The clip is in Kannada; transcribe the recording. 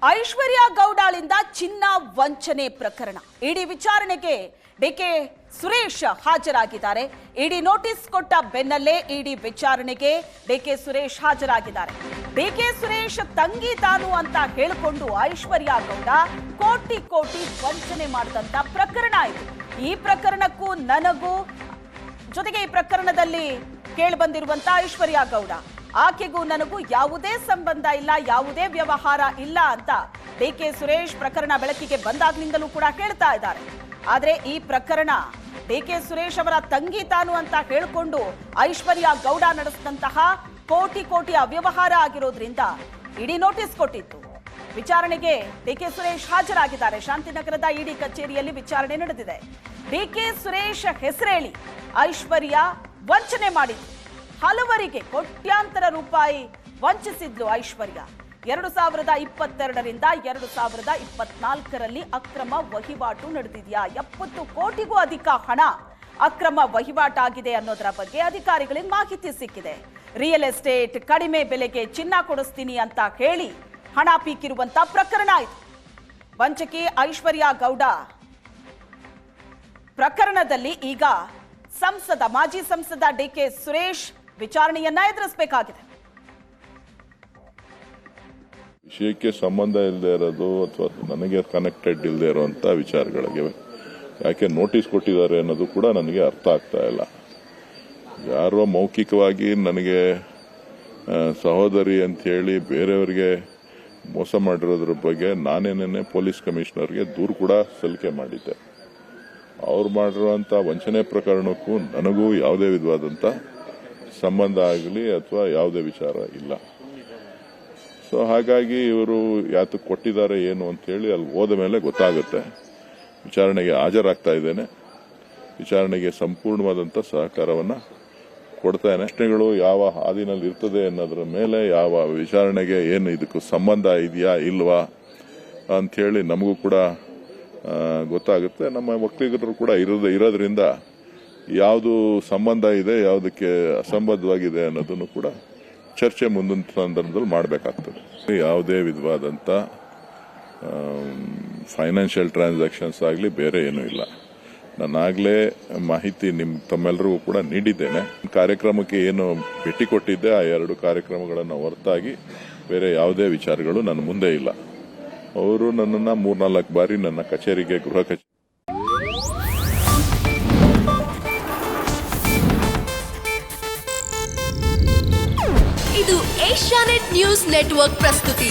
ಐಶ್ವರ್ಯ ಗೌಡಾಳಿಂದ ಚಿನ್ನ ವಂಚನೆ ಪ್ರಕರಣ ಇಡಿ ವಿಚಾರಣೆಗೆ ಡಿಕೆ ಸುರೇಶ್ ಹಾಜರಾಗಿದ್ದಾರೆ. ಇಡಿ ನೋಟಿಸ್ ಕೊಟ್ಟ ಬೆನ್ನಲ್ಲೇ ಇಡಿ ವಿಚಾರಣೆಗೆ ಡಿಕೆ ಸುರೇಶ್ ಹಾಜರಾಗಿದ್ದಾರೆ. ಡಿಕೆ ಸುರೇಶ್ ತಂಗಿ ತಾನು ಅಂತ ಹೇಳಿಕೊಂಡು ಐಶ್ವರ್ಯ ಗೌಡ ಕೋಟಿ ಕೋಟಿ ವಂಚನೆ ಮಾಡಿದಂತ ಪ್ರಕರಣ ಇದು. ಈ ಪ್ರಕರಣಕ್ಕೂ ನನಗೂ ಜೊತೆಗೆ ಈ ಪ್ರಕರಣದಲ್ಲಿ ಕೇಳಿಬಂದಿರುವಂತ ಐಶ್ವರ್ಯ ಗೌಡ ಆಕೆಗೂ ನನಗೂ ಯಾವುದೇ ಸಂಬಂಧ ಇಲ್ಲ, ಯಾವುದೇ ವ್ಯವಹಾರ ಇಲ್ಲ ಅಂತ ಡಿಕೆ ಸುರೇಶ್ ಪ್ರಕರಣ ಬೆಳಕಿಗೆ ಬಂದಾಗ್ಲಿಂದಲೂ ಕೂಡ ಹೇಳ್ತಾ ಇದ್ದಾರೆ. ಆದ್ರೆ ಈ ಪ್ರಕರಣ ಡಿಕೆ ಸುರೇಶ್ ಅವರ ತಂಗಿ ತಾನು ಅಂತ ಹೇಳಿಕೊಂಡು ಐಶ್ವರ್ಯ ಗೌಡ ನಡೆಸಿದಂತಹ ಕೋಟಿ ಕೋಟಿ ಅವ್ಯವಹಾರ ಆಗಿರೋದ್ರಿಂದ ಇಡಿ ನೋಟಿಸ್ ಕೊಟ್ಟಿತ್ತು. ವಿಚಾರಣೆಗೆ ಡಿಕೆ ಸುರೇಶ್ ಹಾಜರಾಗಿದ್ದಾರೆ. ಶಾಂತಿನಗರದ ಇಡಿ ಕಚೇರಿಯಲ್ಲಿ ವಿಚಾರಣೆ ನಡೆದಿದೆ. ಡಿಕೆ ಸುರೇಶ್ ಹೆಸರೇಳಿ ಐಶ್ವರ್ಯ ವಂಚನೆ ಮಾಡಿದ್ರು. ಹಲವರಿಗೆ ಕೋಟ್ಯಾಂತರ ರೂಪಾಯಿ ವಂಚಿಸಿದ್ಲು ಐಶ್ವರ್ಯ. 2022ರಿಂದ 2024ರಲ್ಲಿ ಅಕ್ರಮ ವಹಿವಾಟು ನಡೆದಿದೆಯಾ, 70 ಕೋಟಿಗೂ ಅಧಿಕ ಹಣ ಅಕ್ರಮ ವಹಿವಾಟಾಗಿದೆ ಅನ್ನೋದರ ಬಗ್ಗೆ ಅಧಿಕಾರಿಗಳಿಗೆ ಮಾಹಿತಿ ಸಿಕ್ಕಿದೆ. ರಿಯಲ್ ಎಸ್ಟೇಟ್ ಕಡಿಮೆ ಬೆಲೆಗೆ ಚಿನ್ನ ಕೊಡಿಸ್ತೀನಿ ಅಂತ ಹೇಳಿ ಹಣ ಪೀಕಿರುವಂತ ಪ್ರಕರಣ ಇದು. ವಂಚಕಿ ಐಶ್ವರ್ಯ ಗೌಡ ಪ್ರಕರಣದಲ್ಲಿ ಈಗ ಮಾಜಿ ಸಂಸದ ಡಿಕೆ ಸುರೇಶ್ ವಿಚಾರಣೆಯನ್ನ ಎದುರಿಸಬೇಕಾಗಿದೆ. ವಿಷಯಕ್ಕೆ ಸಂಬಂಧ ಇಲ್ಲದೆ ಇರೋದು ಅಥವಾ ನನಗೆ ಕನೆಕ್ಟೆಡ್ ಇಲ್ಲದೆ ಇರುವಂತ ವಿಚಾರಗಳಿಗೆ ಯಾಕೆ ನೋಟಿಸ್ ಕೊಟ್ಟಿದ್ದಾರೆ ಅನ್ನೋದು ಕೂಡ ನನಗೆ ಅರ್ಥ ಆಗ್ತಾ ಇಲ್ಲ. ಯಾರೋ ಮೌಖಿಕವಾಗಿ ನನಗೆ ಸಹೋದರಿ ಅಂತ ಹೇಳಿ ಬೇರೆಯವರಿಗೆ ಮೋಸ ಮಾಡಿರೋದ್ರ ಬಗ್ಗೆ ನಾನೇನೇ ಪೊಲೀಸ್ ಕಮಿಷನರ್ಗೆ ದೂರು ಕೂಡ ಸಲ್ಲಿಕೆ ಮಾಡಿದ್ದೆ. ಅವ್ರು ಮಾಡಿರುವಂತ ವಂಚನೆ ಪ್ರಕರಣಕ್ಕೂ ನನಗೂ ಯಾವುದೇ ವಿಧವಾದಂತ ಸಂಬಂಧ ಆಗಲಿ ಅಥವಾ ಯಾವುದೇ ವಿಚಾರ ಇಲ್ಲ. ಸೊ ಹಾಗಾಗಿ ಇವರು ಯಾತಕ್ಕೆ ಕೊಟ್ಟಿದ್ದಾರೆ ಏನು ಅಂತ ಹೇಳಿ ಅಲ್ಲಿ ಹೋದ ಮೇಲೆ ಗೊತ್ತಾಗುತ್ತೆ. ವಿಚಾರಣೆಗೆ ಹಾಜರಾಗ್ತಾ ಇದ್ದೇನೆ. ವಿಚಾರಣೆಗೆ ಸಂಪೂರ್ಣವಾದಂತ ಸಹಕಾರವನ್ನ ಕೊಡ್ತೇನೆ. ಪ್ರಶ್ನೆಗಳು ಯಾವ ಹಾದಿನಲ್ಲಿ ಇರ್ತದೆ ಅನ್ನೋದ್ರ ಮೇಲೆ ಯಾವ ವಿಚಾರಣೆಗೆ ಏನು ಇದಕ್ಕೂ ಸಂಬಂಧ ಇದೆಯಾ ಇಲ್ವಾ ಅಂತ ಹೇಳಿ ನಮಗೂ ಕೂಡ ಗೊತ್ತಾಗುತ್ತೆ. ನಮ್ಮ ಒಕ್ಕಲಿಗರು ಕೂಡ ಇರೋದ್ರಿಂದ ಯಾವುದು ಸಂಬಂಧ ಇದೆ, ಯಾವುದಕ್ಕೆ ಅಸಂಬದ್ಧವಾಗಿದೆ ಅನ್ನೋದನ್ನು ಕೂಡ ಚರ್ಚೆ ಮುಂದಿನ ಸಂದರ್ಭದಲ್ಲಿ ಮಾಡಬೇಕಾಗ್ತದೆ. ಯಾವುದೇ ವಿಧವಾದಂಥ ಫೈನಾನ್ಷಿಯಲ್ ಟ್ರಾನ್ಸಾಕ್ಷನ್ಸ್ ಆಗಲಿ ಬೇರೆ ಏನೂ ಇಲ್ಲ. ನಾನಾಗಲೇ ಮಾಹಿತಿ ತಮ್ಮೆಲ್ಲರಿಗೂ ಕೂಡ ನೀಡಿದ್ದೇನೆ. ಕಾರ್ಯಕ್ರಮಕ್ಕೆ ಏನು ಭೇಟಿ ಕೊಟ್ಟಿದ್ದೆ ಆ 2 ಕಾರ್ಯಕ್ರಮಗಳನ್ನು ಹೊರತಾಗಿ ಬೇರೆ ಯಾವುದೇ ವಿಚಾರಗಳು ನನ್ನ ಮುಂದೆ ಇಲ್ಲ. ಅವರು ನನ್ನನ್ನು 3-4 ಬಾರಿ ನನ್ನ ಕಚೇರಿಗೆ ಗೃಹ ಕಚೇರಿ ಇದು ಏಷ್ಯಾನೆಟ್ ನ್ಯೂಸ್ ನೆಟ್ವರ್ಕ್ ಪ್ರಸ್ತುತಿ.